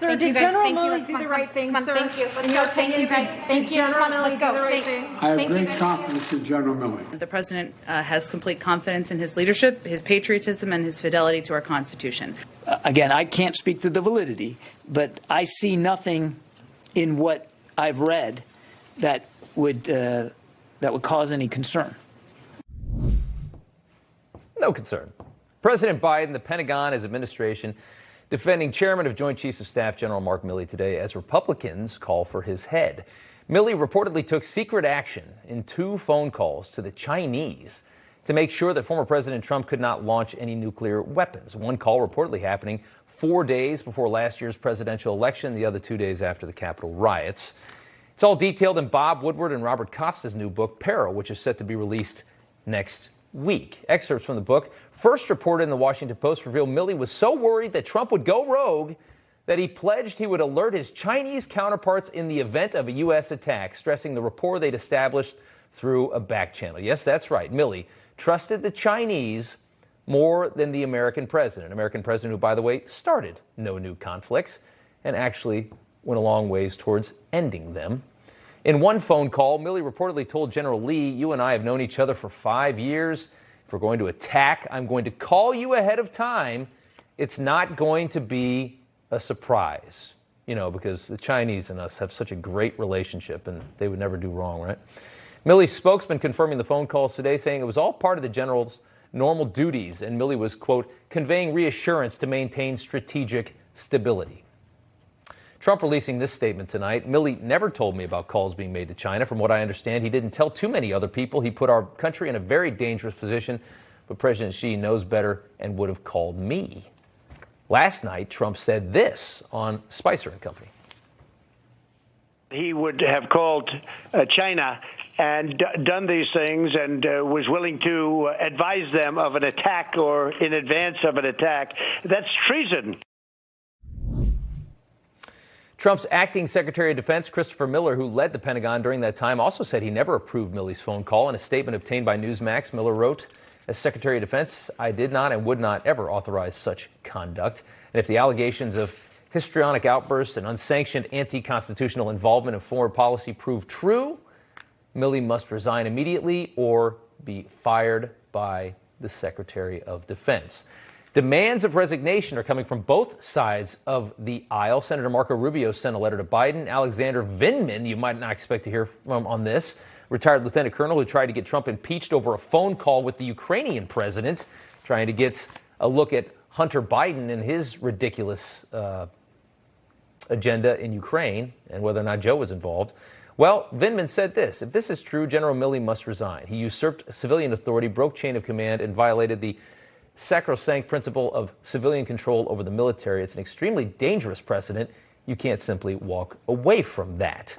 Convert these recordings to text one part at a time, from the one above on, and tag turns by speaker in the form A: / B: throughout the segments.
A: Sir,
B: thank
A: did
B: you guys.
A: General
B: Thank
A: Milley
B: you.
A: do the right thing,
B: Come on,
A: sir?
B: thank you. Let's
A: In your
B: go. Thank you,
A: opinion,
B: guys. Thank you.
A: General
B: Come on,
A: Milley
B: let's go.
A: do the right
B: Thank-
A: thing?
C: I have
B: Thank you,
C: great
B: guys.
C: confidence in General Milley.
D: The president has complete confidence in his leadership, his patriotism, and his fidelity to our Constitution.
E: Again, I can't speak to the validity, but I see nothing in what I've read that would cause any concern.
F: No concern. President Biden, the Pentagon, his administration defending Chairman of Joint Chiefs of Staff General Mark Milley today as Republicans call for his head. Milley reportedly took secret action in 2 phone calls to the Chinese to make sure that former President Trump could not launch any nuclear weapons. One call reportedly happening 4 days before last year's presidential election, the other 2 days after the Capitol riots. It's all detailed in Bob Woodward and Robert Costa's new book, Peril, which is set to be released next week. Excerpts from the book, first reported in the Washington Post, reveal Milley was so worried that Trump would go rogue that he pledged he would alert his Chinese counterparts in the event of a U.S. attack, stressing the rapport they'd established through a back channel. Yes, that's right. Milley trusted the Chinese more than the American president. American president who, by the way, started no new conflicts and actually went a long ways towards ending them. In one phone call, Milley reportedly told General Lee, "You and I have known each other for 5 years. If we're going to attack, I'm going to call you ahead of time. It's not going to be a surprise." You know, because the Chinese and us have such a great relationship and they would never do wrong, right? Milley's spokesman confirming the phone calls today, saying it was all part of the general's normal duties, and Milley was, quote, conveying reassurance to maintain strategic stability. Trump releasing this statement tonight. Milley never told me about calls being made to China. From what I understand, he didn't tell too many other people. He put our country in a very dangerous position, but President Xi knows better and would have called me. Last night, Trump said this on Spicer and Company.
G: He would have called China and done these things and was willing to advise them of an attack or in advance of an attack. That's treason.
F: Trump's acting Secretary of Defense, Christopher Miller, who led the Pentagon during that time, also said he never approved Milley's phone call. In a statement obtained by Newsmax, Miller wrote, "As Secretary of Defense, I did not and would not ever authorize such conduct. And if the allegations of histrionic outbursts and unsanctioned anti-constitutional involvement in foreign policy prove true, Milley must resign immediately or be fired by the Secretary of Defense." Demands of resignation are coming from both sides of the aisle. Senator Marco Rubio sent a letter to Biden. Alexander Vindman, you might not expect to hear from on this, retired lieutenant colonel who tried to get Trump impeached over a phone call with the Ukrainian president, trying to get a look at Hunter Biden and his ridiculous agenda in Ukraine and whether or not Joe was involved. Well, Vindman said this: if this is true, General Milley must resign. He usurped civilian authority, broke chain of command, and violated the sacrosanct principle of civilian control over the military. It's an extremely dangerous precedent. You can't simply walk away from that.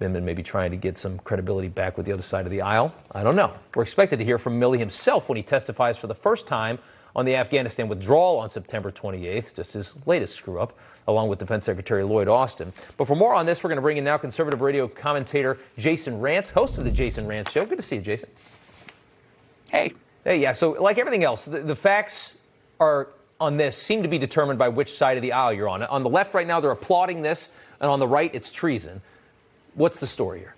F: Vindman may be trying to get some credibility back with the other side of the aisle. I don't know. We're expected to hear from Milley himself when he testifies for the first time on the Afghanistan withdrawal on September 28th, just his latest screw-up, along with Defense Secretary Lloyd Austin. But for more on this, we're going to bring in now conservative radio commentator Jasonrantz, host of the Jasonrantz Show. Good to see you, Jason.
E: Hey.
F: Hey, yeah, so like everything else, the facts are on this seem to be determined by which side of the aisle you're on. On the left right now, they're applauding this, and on the right, it's treason. What's the story here?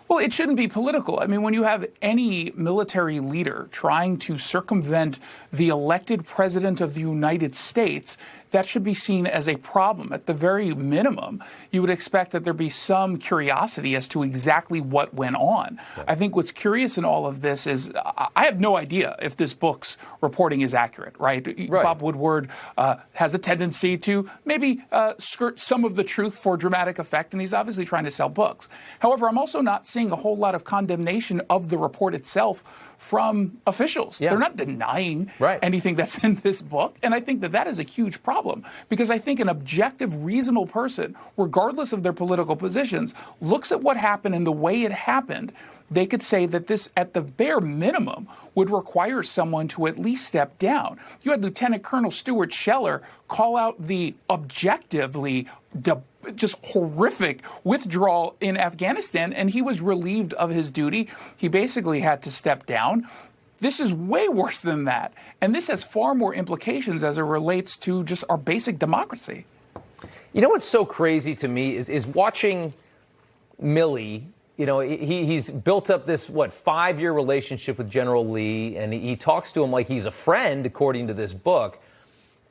H: Well, it shouldn't be political. I mean, when you have any military leader trying to circumvent the elected president of the United States, that should be seen as a problem. At the very minimum, you would expect that there be some curiosity as to exactly what went on. Yeah. I think what's curious in all of this is I have no idea if this book's reporting is accurate, right? Bob Woodward has a tendency to maybe skirt some of the truth for dramatic effect, and he's obviously trying to sell books. However, I'm also not seeing a whole lot of condemnation of the report itself from officials. Yeah. They're not denying anything that's in this book. And I think that that is a huge problem because I think an objective, reasonable person, regardless of their political positions, looks at what happened and the way it happened. They could say that this, at the bare minimum, would require someone to at least step down. You had Lieutenant Colonel Stuart Scheller call out the objectively just horrific withdrawal in Afghanistan, and he was relieved of his duty. He basically had to step down. This is way worse than that. And this has far more implications as it relates to just our basic democracy.
F: You know what's so crazy to me is watching Milley. You know, he's built up this, 5-year relationship with General Lee, and he talks to him like he's a friend, according to this book.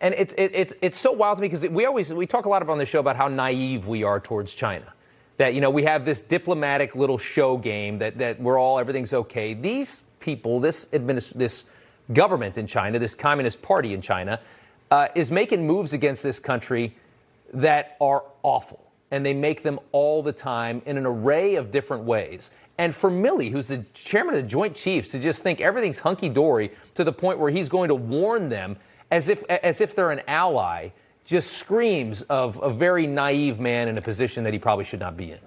F: And it's so wild to me because we talk a lot on the show about how naive we are towards China. That, you know, we have this diplomatic little show game that everything's okay. These people, this government in China, this Communist Party in China, is making moves against this country that are awful. And they make them all the time in an array of different ways. And for Milley, who's the chairman of the Joint Chiefs, to just think everything's hunky-dory to the point where he's going to warn them as if they're an ally, just screams of a very naive man in a position that he probably should not be in.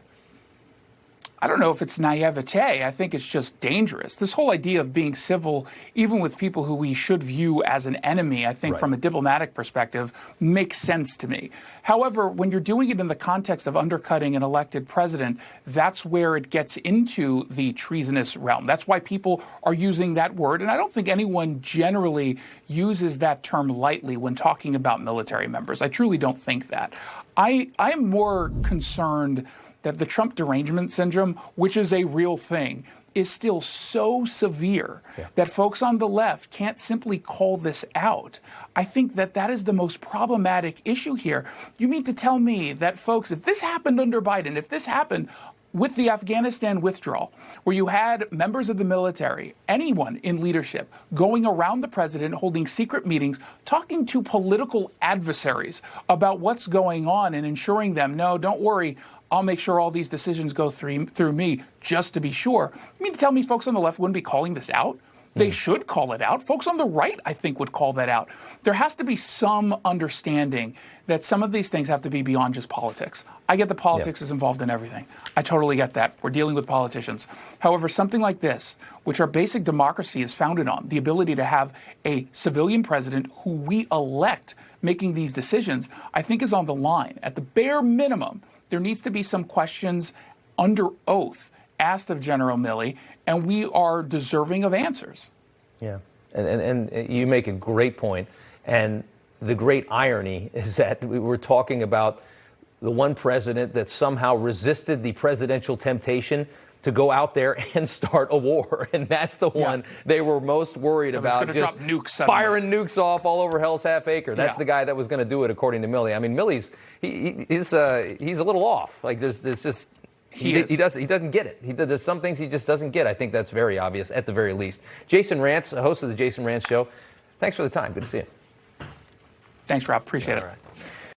H: I don't know if it's naivete. I think it's just dangerous. This whole idea of being civil, even with people who we should view as an enemy, I think from a diplomatic perspective, makes sense to me. However, when you're doing it in the context of undercutting an elected president, that's where it gets into the treasonous realm. That's why people are using that word. And I don't think anyone generally uses that term lightly when talking about military members. I truly don't think that. I am more concerned that the Trump derangement syndrome, which is a real thing, is still so severe that folks on the left can't simply call this out. I think that is the most problematic issue here. You mean to tell me that, folks, if this happened under Biden, if this happened with the Afghanistan withdrawal, where you had members of the military, anyone in leadership, going around the president, holding secret meetings, talking to political adversaries about what's going on and ensuring them, no, don't worry, I'll make sure all these decisions go through me, just to be sure. You mean to tell me folks on the left wouldn't be calling this out? They should call it out. Folks on the right, I think, would call that out. There has to be some understanding that some of these things have to be beyond just politics. I get the politics is involved in everything. I totally get that. We're dealing with politicians. However, something like this, which our basic democracy is founded on, the ability to have a civilian president who we elect making these decisions, I think is on the line. At the bare minimum, there needs to be some questions under oath asked of General Milley, and we are deserving of answers.
F: Yeah, and you make a great point. And the great irony is that we were talking about the one president that somehow resisted the presidential temptation to go out there and start a war. And that's the one they were most worried about, just
H: drop nukes
F: firing nukes off all over Hell's Half Acre. That's the guy that was going to do it, according to Milley. I mean, Milley's he's a little off. Like there's just he doesn't get it. There's some things he just doesn't get. I think that's very obvious at the very least. Jasonrantz, host of the Jasonrantz Show. Thanks for the time. Good to see you.
H: Thanks, Rob. Appreciate it.
F: Right.